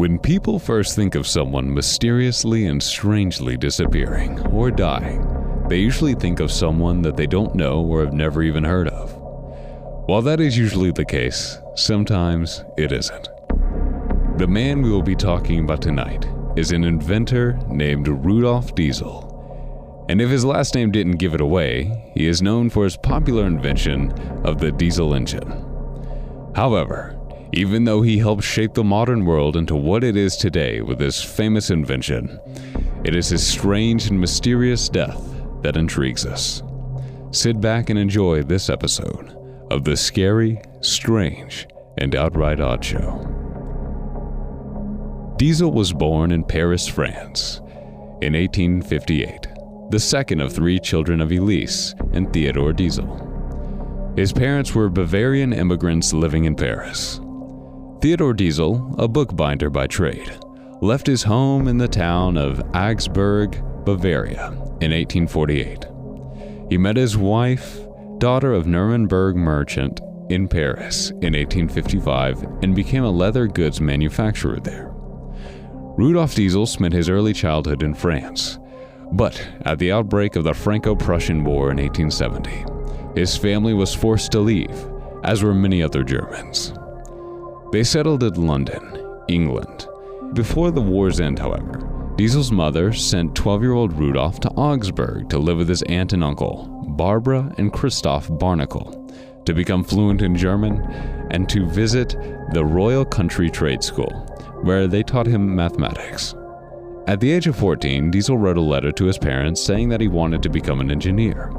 When people first think of someone mysteriously and strangely disappearing or dying, they usually think of someone that they don't know or have never even heard of. While that is usually the case, sometimes it isn't. The man we will be talking about tonight is an inventor named Rudolf Diesel. And if his last name didn't give it away, he is known for his popular invention of the diesel engine. However, even though he helped shape the modern world into what it is today with his famous invention, it is his strange and mysterious death that intrigues us. Sit back and enjoy this episode of the Scary, Strange, and Outright Odd Show. Diesel was born in Paris, France, in 1858, the second of three children of Elise and Theodore Diesel. His parents were Bavarian immigrants living in Paris. Theodore Diesel, a bookbinder by trade, left his home in the town of Augsburg, Bavaria, in 1848. He met his wife, daughter of Nuremberg merchant, in Paris in 1855 and became a leather goods manufacturer there. Rudolf Diesel spent his early childhood in France, but at the outbreak of the Franco-Prussian War in 1870, his family was forced to leave, as were many other Germans. They settled in London, England. Before the war's end, however, Diesel's mother sent 12-year-old Rudolf to Augsburg to live with his aunt and uncle, Barbara and Christoph Barnacle, to become fluent in German and to visit the Royal Country Trade School, where they taught him mathematics. At the age of 14, Diesel wrote a letter to his parents saying that he wanted to become an engineer.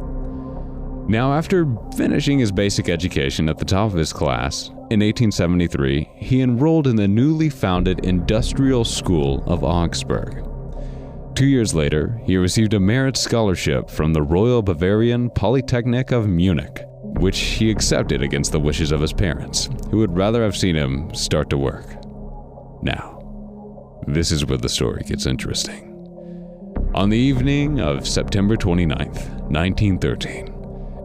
Now, after finishing his basic education at the top of his class, in 1873, he enrolled in the newly founded Industrial School of Augsburg. 2 years later, he received a merit scholarship from the Royal Bavarian Polytechnic of Munich, which he accepted against the wishes of his parents, who would rather have seen him start to work. Now, this is where the story gets interesting. On the evening of September 29th, 1913,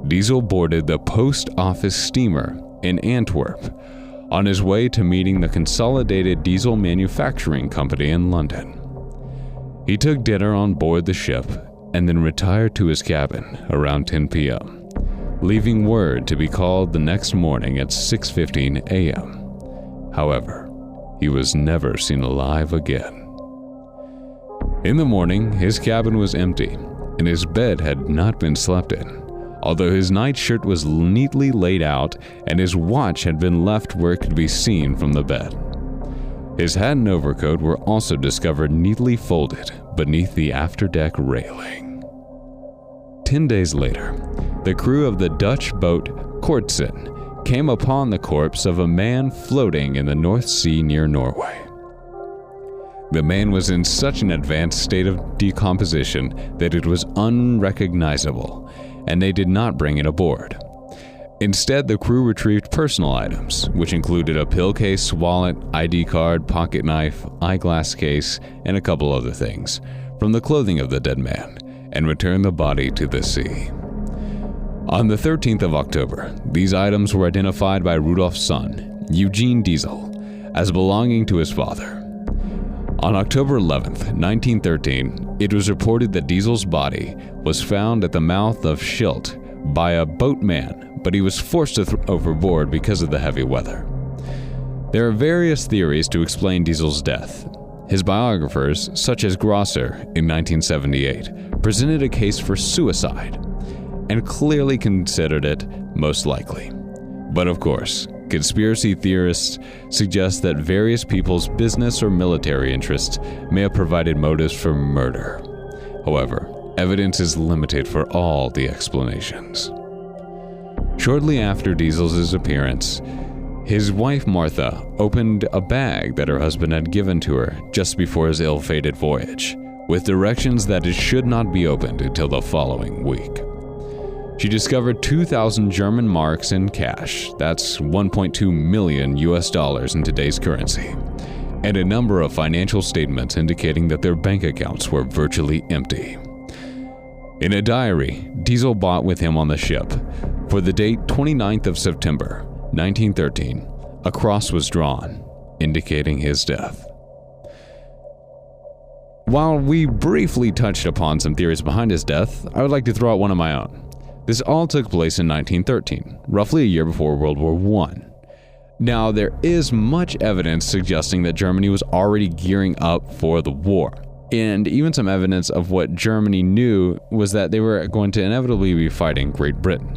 Diesel boarded the post office steamer in Antwerp on his way to meeting the Consolidated Diesel Manufacturing Company in London. He took dinner on board the ship and then retired to his cabin around 10 p.m., leaving word to be called the next morning at 6:15 a.m. However, he was never seen alive again. In the morning, his cabin was empty and his bed had not been slept in, although his nightshirt was neatly laid out and his watch had been left where it could be seen from the bed. His hat and overcoat were also discovered neatly folded beneath the afterdeck railing. 10 days later, the crew of the Dutch boat Kortsen came upon the corpse of a man floating in the North Sea near Norway. The man was in such an advanced state of decomposition that it was unrecognizable, and they did not bring it aboard. Instead, the crew retrieved personal items, which included a pill case, wallet, ID card, pocket knife, eyeglass case, and a couple other things, from the clothing of the dead man, and returned the body to the sea. On the 13th of October, these items were identified by Rudolf's son, Eugene Diesel, as belonging to his father. On October 11th, 1913, it was reported that Diesel's body was found at the mouth of Schilt by a boatman, but he was forced to overboard because of the heavy weather. There are various theories to explain Diesel's death. His biographers, such as Grosser in 1978, presented a case for suicide and clearly considered it most likely. But of course, conspiracy theorists suggest that various people's business or military interests may have provided motives for murder. However, evidence is limited for all the explanations. Shortly after Diesel's appearance, his wife Martha opened a bag that her husband had given to her just before his ill-fated voyage, with directions that it should not be opened until the following week. She discovered 2,000 German marks in cash, that's 1.2 million US dollars in today's currency, and a number of financial statements indicating that their bank accounts were virtually empty. In a diary Diesel bought with him on the ship, for the date 29th of September, 1913, a cross was drawn, indicating his death. While we briefly touched upon some theories behind his death, I would like to throw out one of my own. This all took place in 1913, roughly a year before World War I. Now, there is much evidence suggesting that Germany was already gearing up for the war, and even some evidence of what Germany knew was that they were going to inevitably be fighting Great Britain.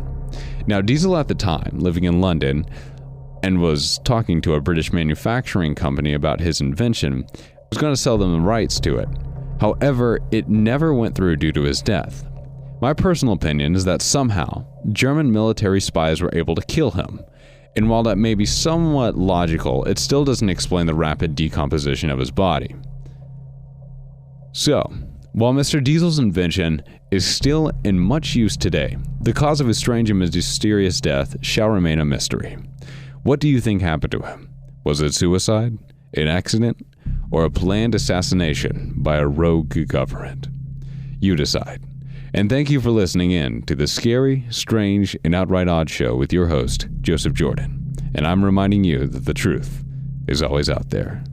Now, Diesel at the time, living in London, and was talking to a British manufacturing company about his invention, was going to sell them the rights to it. However, it never went through due to his death. My personal opinion is that somehow, German military spies were able to kill him, and while that may be somewhat logical, it still doesn't explain the rapid decomposition of his body. So, while Mr. Diesel's invention is still in much use today, the cause of his strange and mysterious death shall remain a mystery. What do you think happened to him? Was it suicide, an accident, or a planned assassination by a rogue government? You decide. And thank you for listening in to the Scary, Strange, and Outright Odd Show with your host, Joseph Jordan. And I'm reminding you that the truth is always out there.